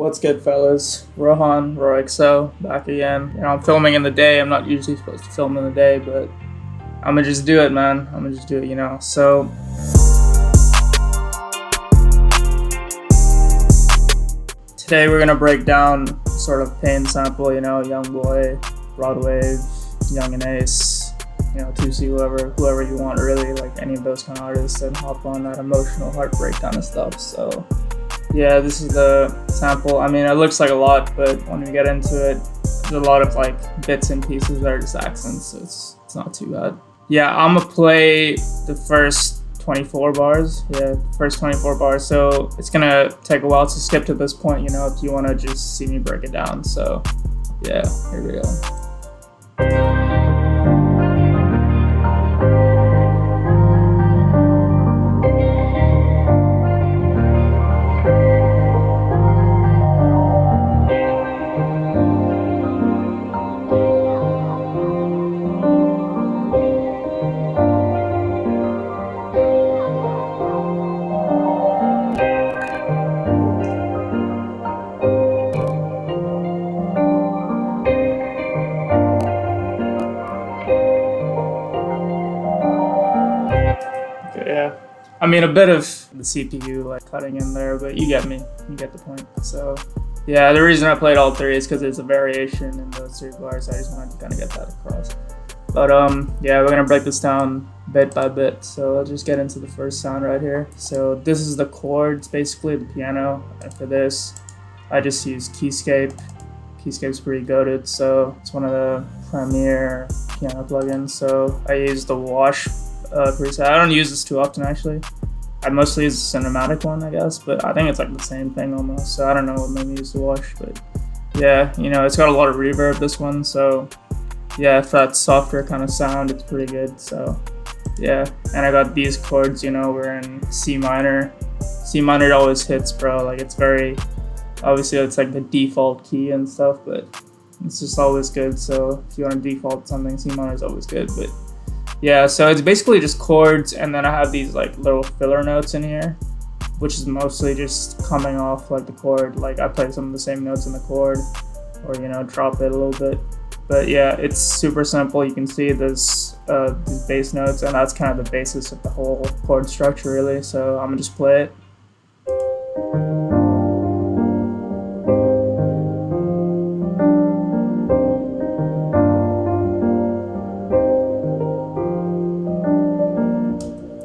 What's good, fellas? RohXO, back again. You know, I'm filming in the day. I'm not usually supposed to film in the day, but I'm gonna just do it, man. I'm gonna just do it, you know. So, today we're gonna break down sort of pain sample, you know, Youngboy, rodwave, Young and Ace, you know, 2C, whoever you want, really, like any of those kind of artists, and hop on that emotional heartbreak kind of stuff. So yeah, this is the sample. I mean, it looks like a lot, but when we get into it, there's a lot of like bits and pieces that are just accents, so it's not too bad. Yeah, I'm gonna play the first 24 bars. Yeah, first 24 bars. So it's gonna take a while to skip to this point, you know, if you wanna just see me break it down. So yeah, here we go. Yeah, I mean, a bit of the CPU like cutting in there, but you get me, you get the point. So yeah, the reason I played all three is because there's a variation in those three bars. I just wanted to kind of get that across. But yeah, we're gonna break this down bit by bit. So I'll just get into the first sound right here. So this is the chords, basically the piano. And for this, I just use Keyscape. Keyscape's pretty goated, so it's one of the premier piano plugins. So I use the wash preset. I don't use this too often, actually. I mostly use the cinematic one, I guess, but I think it's like the same thing almost, so I don't know what made me use the wash. But yeah, you know, it's got a lot of reverb, this one, so yeah, for that softer kind of sound, it's pretty good. So yeah, and I got these chords, you know, we're in C minor. C minor always hits, bro. Like, it's very, obviously it's like the default key and stuff, but it's just always good. So if you want to default something, C minor is always good. But yeah, so it's basically just chords, and then I have these like little filler notes in here, which is mostly just coming off like the chord. Like, I play some of the same notes in the chord, or, you know, drop it a little bit. But yeah, it's super simple. You can see these bass notes, and that's kind of the basis of the whole chord structure, really. So I'm gonna just play it.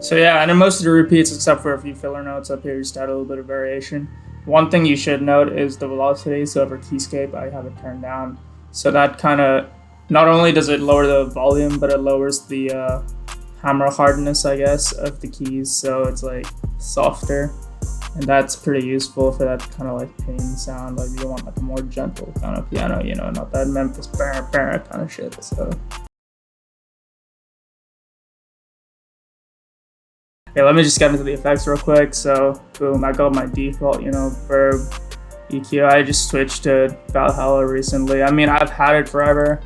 So yeah, and then most of the repeats, except for a few filler notes up here, just add a little bit of variation. One thing you should note is the velocity. So for Keyscape, I have it turned down. So that kind of, not only does it lower the volume, but it lowers the hammer hardness, I guess, of the keys. So it's like softer, and that's pretty useful for that kind of like pain sound. Like, you want like a more gentle kind of piano, you know, not that Memphis kind of shit. So okay, let me just get into the effects real quick. So boom, I got my default, you know, verb EQ. I just switched to Valhalla recently. I mean, I've had it forever.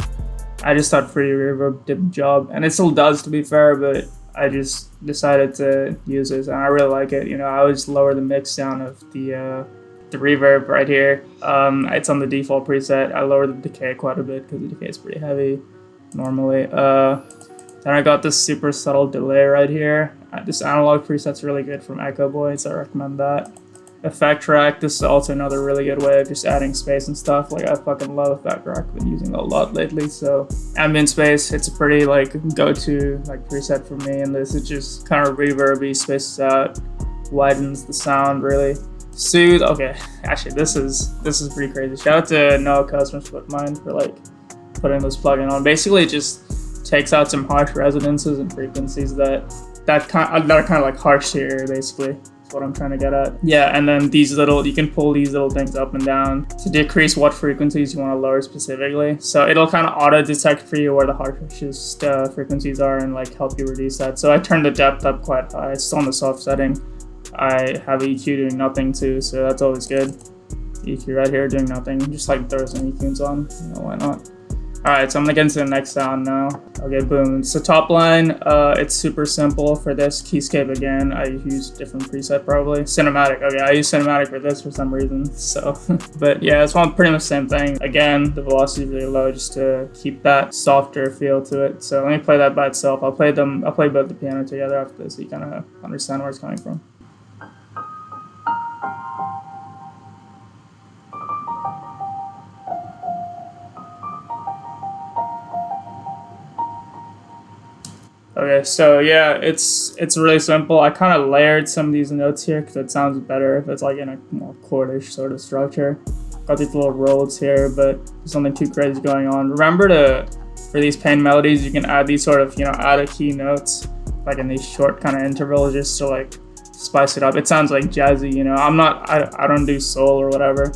I just thought free reverb did the job, and it still does, to be fair, but I just decided to use this, and I really like it. You know, I always lower the mix down of the reverb right here. It's on the default preset. I lower the decay quite a bit because the decay is pretty heavy normally. Then I got this super subtle delay right here. This analog preset's really good from Echo Boy, so I recommend that. Effect track, this is also another really good way of just adding space and stuff. Like, I fucking love effect track. I've been using it a lot lately. So ambient space, it's a pretty like go-to like preset for me, and this is just kind of reverby, spaces out, widens the sound really. Soothe, okay, actually this is pretty crazy. Shout out to Noah Cosmos with mine for like putting this plugin on. Basically, it just takes out some harsh resonances and frequencies that are kind of like harsh to your ear, basically. That's what I'm trying to get at. Yeah, and then these little, you can pull these little things up and down to decrease what frequencies you want to lower specifically. So it'll kind of auto detect for you where the harshest frequencies are and like help you reduce that. So I turned the depth up quite high. It's on the soft setting. I have EQ doing nothing too, so that's always good. EQ right here doing nothing, just like throw some EQs on, you know, why not? Alright, so I'm gonna get into the next sound now. Okay, boom. So Topline, it's super simple for this keyscape again. I use different preset probably. Cinematic, okay, I use cinematic for this for some reason, so. But yeah, it's one pretty much the same thing. Again, the velocity is really low just to keep that softer feel to it. So let me play that by itself. I'll play both the piano together after this so you kind of understand where it's coming from. Okay, so yeah, it's really simple. I kind of layered some of these notes here because it sounds better if it's like in a more chordish sort of structure. Got these little rolls here, but there's nothing too crazy going on. Remember for these pain melodies, you can add these sort of, out of key notes, like in these short kind of intervals, just to like spice it up. It sounds like jazzy, I don't do soul or whatever,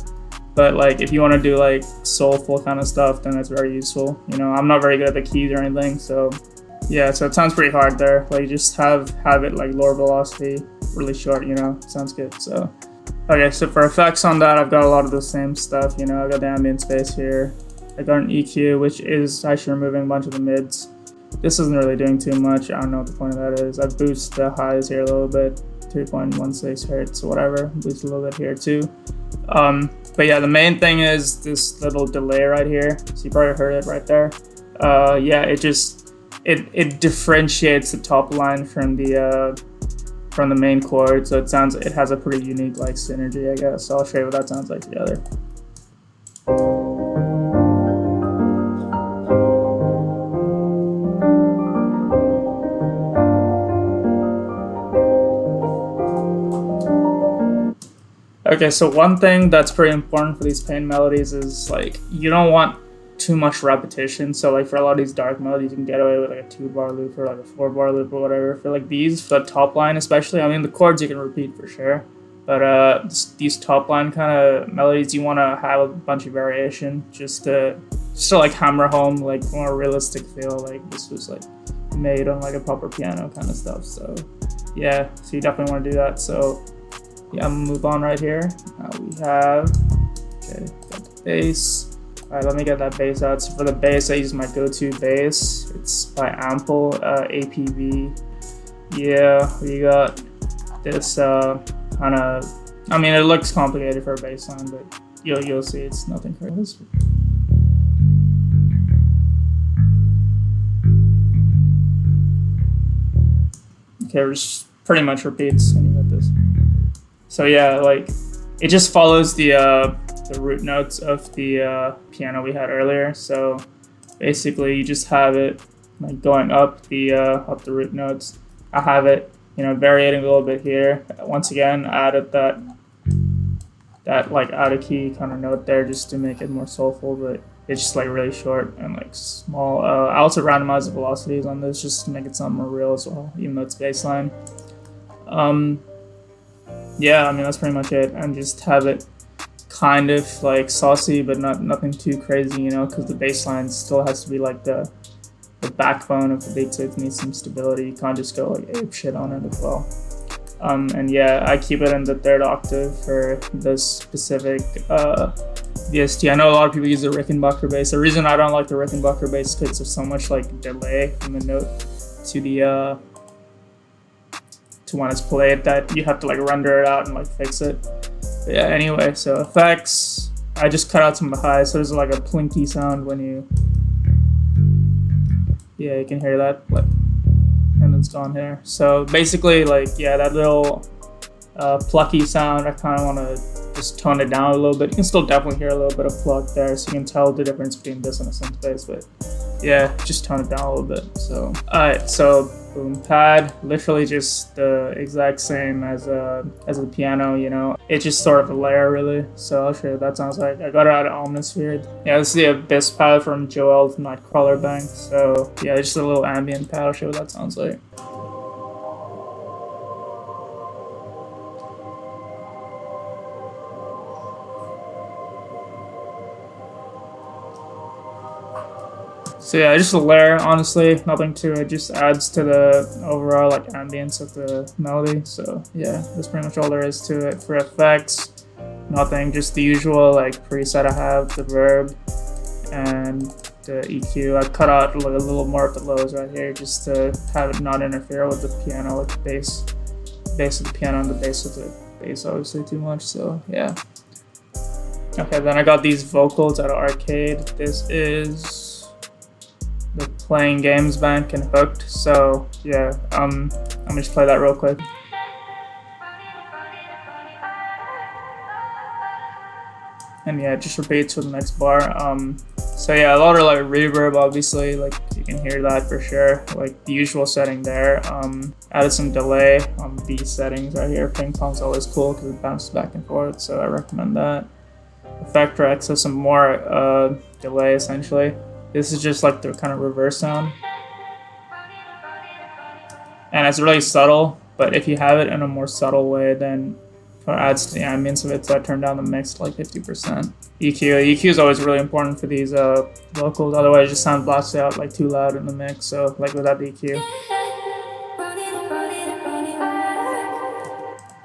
but like if you want to do like soulful kind of stuff, then that's very useful. I'm not very good at the keys or anything, so. Yeah, so it sounds pretty hard there. Like just have it like lower velocity, really short, sounds good. So okay, so for effects on that, I've got a lot of the same stuff, I got the ambient space here. I got an EQ, which is actually removing a bunch of the mids. This isn't really doing too much. I don't know what the point of that is. I boost the highs here a little bit, 3.16 hertz, whatever. Boost a little bit here too. But yeah, the main thing is this little delay right here. So you probably heard it right there. Yeah, it differentiates the top line from the main chord, so it has a pretty unique like synergy, I guess. So I'll show you what that sounds like together. Okay, so one thing that's pretty important for these pain melodies is like you don't want too much repetition. So like for a lot of these dark melodies, you can get away with like a 2-bar loop or like a 4-bar loop or whatever. For like these, for the top line especially, I mean the chords you can repeat for sure, but these top line kind of melodies, you want to have a bunch of variation just to like hammer home like more realistic feel, like this was like made on like a proper piano kind of stuff. So yeah, so you definitely want to do that. So yeah, I'm gonna move on right here. Now we have, okay, got the bass. Alright, let me get that bass out. So for the bass, I use my go-to bass. It's by Ample, APV. Yeah, we got this kind of, I mean, it looks complicated for a bass line, but you'll see it's nothing crazy. Okay, it just pretty much repeats, and you got this. So yeah, like it just follows the root notes of the piano we had earlier. So basically you just have it like going up the root notes. I have it varying a little bit here. Once again, I added that like out of key kind of note there just to make it more soulful, but it's just like really short and like small. I also randomized the velocities on this just to make it sound more real as well, even though it's bassline. Yeah, I mean that's pretty much it, and just have it kind of like saucy, but nothing too crazy, because the bass line still has to be like the backbone of the beat, so it needs some stability. You can't just go like ape shit on it as well. And yeah, I keep it in the 3rd octave for this specific VST. I know a lot of people use the Rickenbacker bass. The reason I don't like the Rickenbacker bass is because there's so much like delay from the note to the to when it's played that you have to like render it out and like fix it. But yeah, anyway, so effects, I just cut out some of the highs, so there's like a plinky sound when you, yeah, you can hear that, but, and it's gone here. So basically, like, yeah, that little plucky sound, I kind of want to just tone it down a little bit. You can still definitely hear a little bit of pluck there, so you can tell the difference between this and a synth bass, but yeah, just tone it down a little bit. So alright, so boom, pad, literally just the exact same as the piano, it's just sort of a layer really. So I'll show you what that sounds like. I got it out of Omnisphere. Yeah, this is the Abyss pad from Joel's Nightcrawler Bank. So yeah, just a little ambient pad. I'll show you what that sounds like. So yeah, just a layer, honestly, nothing to it, just adds to the overall like ambience of the melody. So yeah, that's pretty much all there is to it. For effects, nothing, just the usual like preset I have, the verb, and the EQ. I cut out like a little more of the lows right here just to have it not interfere with the piano, like the bass of the piano and the bass of the bass obviously too much. So yeah. Okay, then I got these vocals out of Arcade. This is the Playing Games Bank and Hooked. So yeah, I'm gonna just play that real quick. And yeah, it just repeats for the next bar. So yeah, a lot of like reverb, obviously, like you can hear that for sure. Like the usual setting there. Added some delay on these settings right here. Ping pong's always cool because it bounces back and forth, so I recommend that. Effect X, so some more delay essentially. This is just like the kind of reverse sound. And it's really subtle, but if you have it in a more subtle way, then it adds to the ambience of it, so I turned down the mix to like 50%. EQ is always really important for these vocals, otherwise it just sounds blasted out like too loud in the mix, so like without the EQ.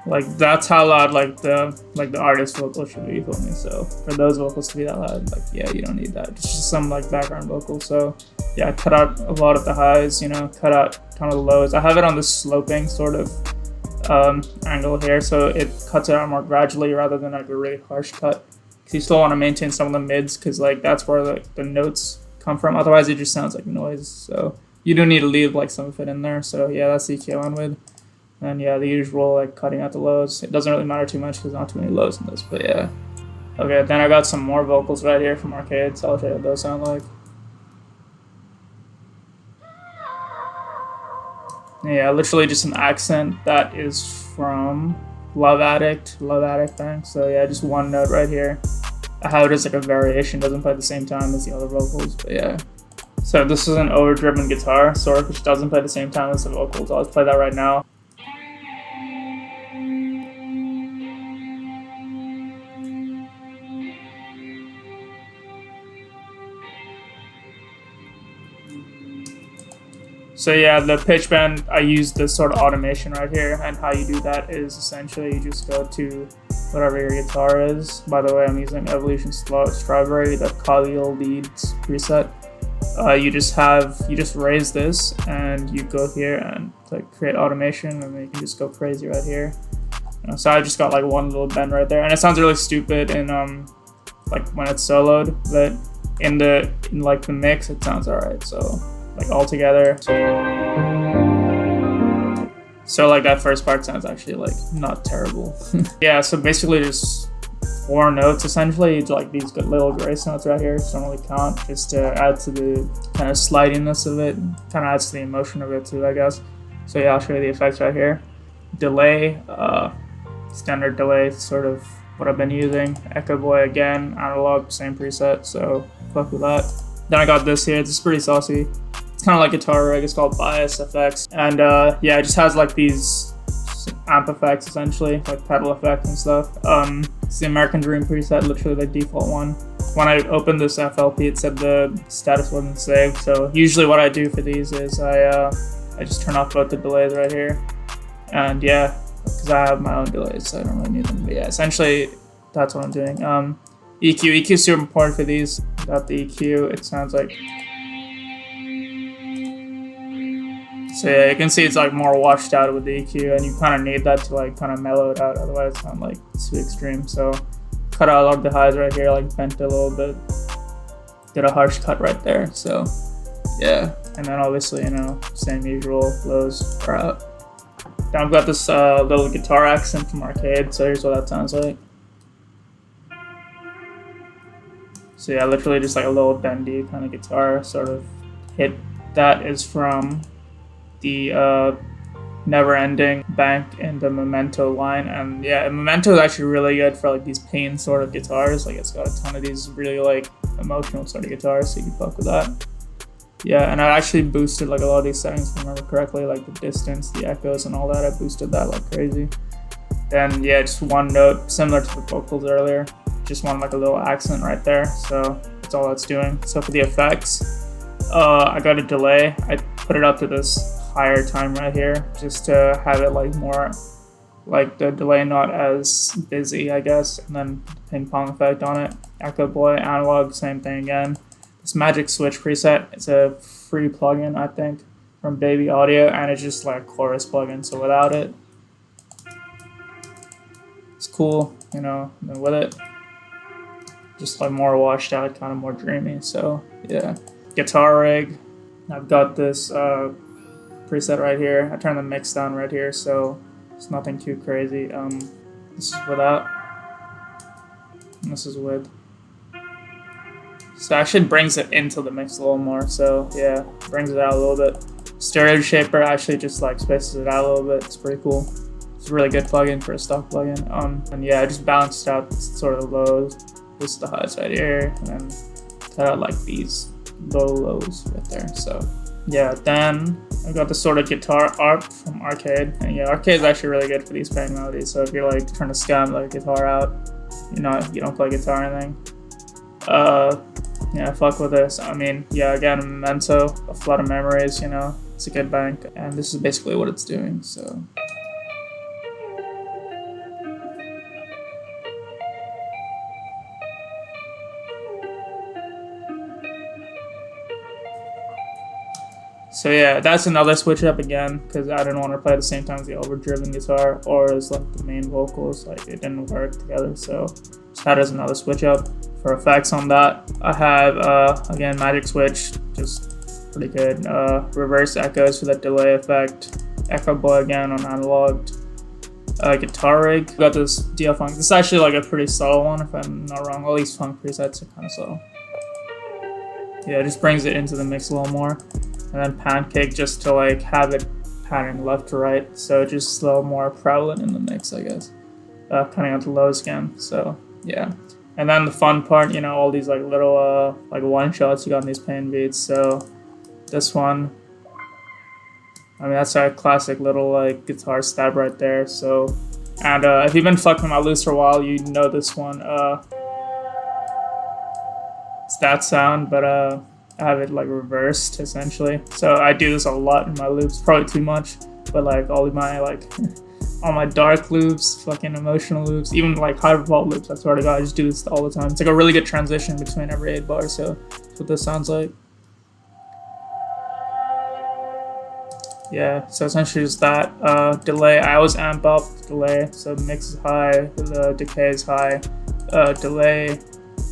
Like that's how loud like the artist vocal should be, for me. So for those vocals to be that loud, like yeah, you don't need that. It's just some like background vocals. So yeah, cut out a lot of the highs, you know, cut out kind of the lows. I have it on the sloping sort of angle here, so it cuts it out more gradually rather than like a really harsh cut. Because you still want to maintain some of the mids, because like that's where the notes come from. Otherwise, it just sounds like noise. So you do need to leave like some of it in there. So yeah, that's the EQ on with. And yeah, the usual like cutting out the lows. It doesn't really matter too much because not too many lows in this, but yeah. Okay, then I got some more vocals right here from Arcade, so I'll show you what those sound like. Yeah, literally just an accent that is from Love Addict Bank. So yeah, just one note right here. I have it as like a variation, doesn't play at the same time as the other vocals, but yeah. So this is an overdriven guitar, sort of, which doesn't play at the same time as the vocals. I'll just play that right now. So yeah, the pitch bend, I use this sort of automation right here, and how you do that is essentially you just go to whatever your guitar is. By the way, I'm using Evolution Strawberry, the Khalil Leads preset. You just raise this, and you go here and click Create Automation, and then you can just go crazy right here. So I just got like one little bend right there, and it sounds really stupid in like when it's soloed, but in like the mix, it sounds alright. So like all together. So like that first part sounds actually like not terrible. Yeah, so basically just 4 notes essentially, like these good little grace notes right here, so don't really count, just to add to the kind of slidiness of it, kind of adds to the emotion of it too, I guess. So yeah, I'll show you the effects right here. Delay, standard delay, sort of what I've been using. Echo Boy again, analog, same preset, so fuck with that. Then I got this here, this is pretty saucy. It's kind of like guitar rig, it's called Bias FX. And yeah, it just has like these amp effects essentially, like pedal effects and stuff. It's the American Dream preset, literally the default one. When I opened this FLP, it said the status wasn't saved. So usually what I do for these is I just turn off both the delays right here. And yeah, because I have my own delays, so I don't really need them. But yeah, essentially that's what I'm doing. EQ is super important for these. Without the EQ, it sounds like. So yeah, you can see it's like more washed out with the EQ, and you kind of need that to like kind of mellow it out. Otherwise, it's not like too extreme. So cut out a lot of the highs right here, like bent it a little bit. Did a harsh cut right there. So yeah, and then obviously, you know, same usual lows are out. Then I've got this little guitar accent from Arcade. So here's what that sounds like. So yeah, literally just like a little bendy kind of guitar sort of hit. That is from the Never Ending Bank in the Memento line. And yeah, Memento is actually really good for like these pain sort of guitars. Like it's got a ton of these really like emotional sort of guitars, so you can fuck with that. Yeah, and I actually boosted like a lot of these settings, if I remember correctly, like the distance, the echoes and all that. I boosted that like crazy. Then yeah, just one note, similar to the vocals earlier. Just want like a little accent right there, so that's all that's doing. So for the effects, I got a delay. I put it up to this higher time right here, just to have it like more, like the delay not as busy, I guess. And then ping pong effect on it. Echo Boy, analog, same thing again. this Magic Switch preset. It's a free plugin, I think, from Baby Audio, and it's just like chorus plugin. So without it, it's cool, you know. And then with it, just like more washed out, kind of more dreamy. So yeah, guitar rig. I've got this preset right here. I turn the mix down right here, so it's nothing too crazy. This is without, and this is with. So it actually brings it into the mix a little more. So yeah, brings it out a little bit. Stereo Shaper actually just like spaces it out a little bit. It's pretty cool. It's a really good plugin for a stock plugin. And yeah, I just balanced out sort of the lows. This is the highs right here, and then cut out like these low lows right there. So yeah, then I got the sort of guitar ARP from Arcade. And yeah, Arcade is actually really good for these pain melodies. So if you're like trying to scam like guitar out, you don't play guitar or anything. Yeah, fuck with this. I mean, yeah, again, Memento, a flood of memories, you know, it's a good bank, and this is basically what it's doing, so. So yeah, that's another switch up again, because I didn't want to play at the same time as the overdriven guitar or as like the main vocals, like it didn't work together, so just had as another switch up. For effects on that, I have, again, Magic Switch, just pretty good. Reverse echoes for that delay effect. Echo Boy again on analog. Guitar rig. Got this DL Funk. This is actually like a pretty subtle one, if I'm not wrong. All these funk presets are kind of subtle. Yeah, it just brings it into the mix a little more. And then Pancake just to like have it panning left to right. So just a little more prevalent in the mix, I guess. Cutting out the lows again, so yeah. And then the fun part, you know, all these like little like one shots you got in these pain beats. So this one, I mean, that's a classic little like guitar stab right there. So, and if you've been fucking with my loops for a while, you know this one. It's that sound, but I have it like reversed essentially. So I do this a lot in my loops, probably too much, but like all of my like all my dark loops, fucking emotional loops, even like hyperpop loops, I swear to God, I just do this all the time. It's like a really good transition between every 8 bars, so that's what this sounds like. Yeah, so essentially just that. Delay, I always amp up the delay, so mix is high, the decay is high. Delay,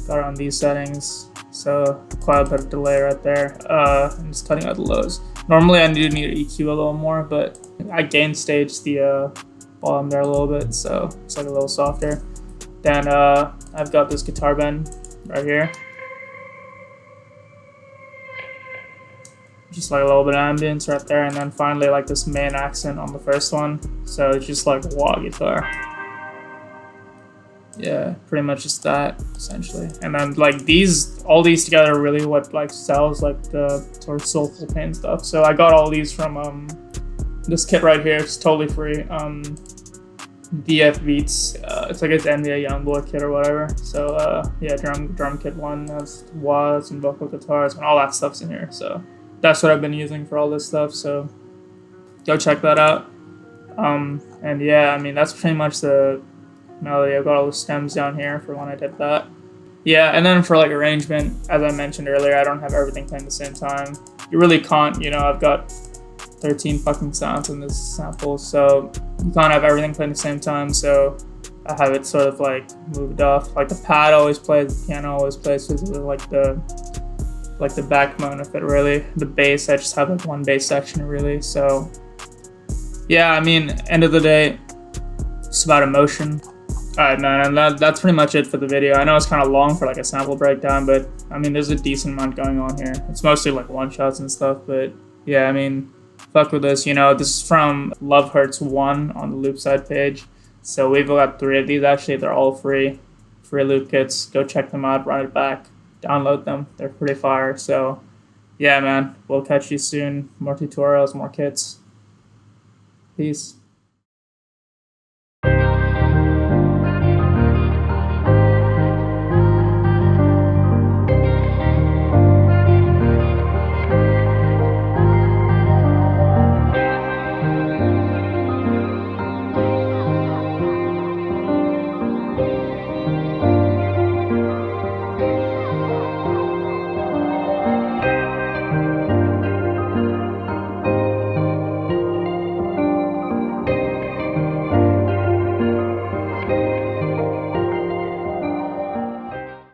got it on these settings, so quite a bit of delay right there. I'm just cutting out the lows. Normally I do need to EQ a little more, but I gain stage the bottom there a little bit, so it's like a little softer. Then I've got this guitar bend right here, just like a little bit of ambience right there, and then finally like this main accent on the first one, so it's just like wah guitar. Yeah, pretty much just that essentially. And then like all these together are really what like sells like the sort of soulful pain stuff. So I got all these from this kit right here. It's totally free. DF Beats. It's like its NBA Youngboy kit or whatever. So yeah, drum kit 1 has wahs and vocal guitars and all that stuff's in here. So that's what I've been using for all this stuff. So go check that out. And yeah, I mean that's pretty much the melody. I've got all the stems down here for when I did that. Yeah, and then for like arrangement, as I mentioned earlier, I don't have everything playing at the same time. You really can't, you know, I've got 13 fucking sounds in this sample, so you can't have everything playing at the same time, so I have it sort of like moved off. Like the pad always plays, the piano always plays, so like the backbone of it really. The bass, I just have like one bass section really, so yeah, I mean, end of the day, it's about emotion. Alright man, and that's pretty much it for the video. I know it's kind of long for like a sample breakdown, but I mean there's a decent amount going on here. It's mostly like one shots and stuff, but yeah, I mean, fuck with this, you know. This is from Love Hurts 1 on the loop side page. So we've got 3 of these actually. They're all free loop kits. Go check them out, run it back, download them. They're pretty fire. So yeah man, we'll catch you soon. More tutorials, more kits. Peace.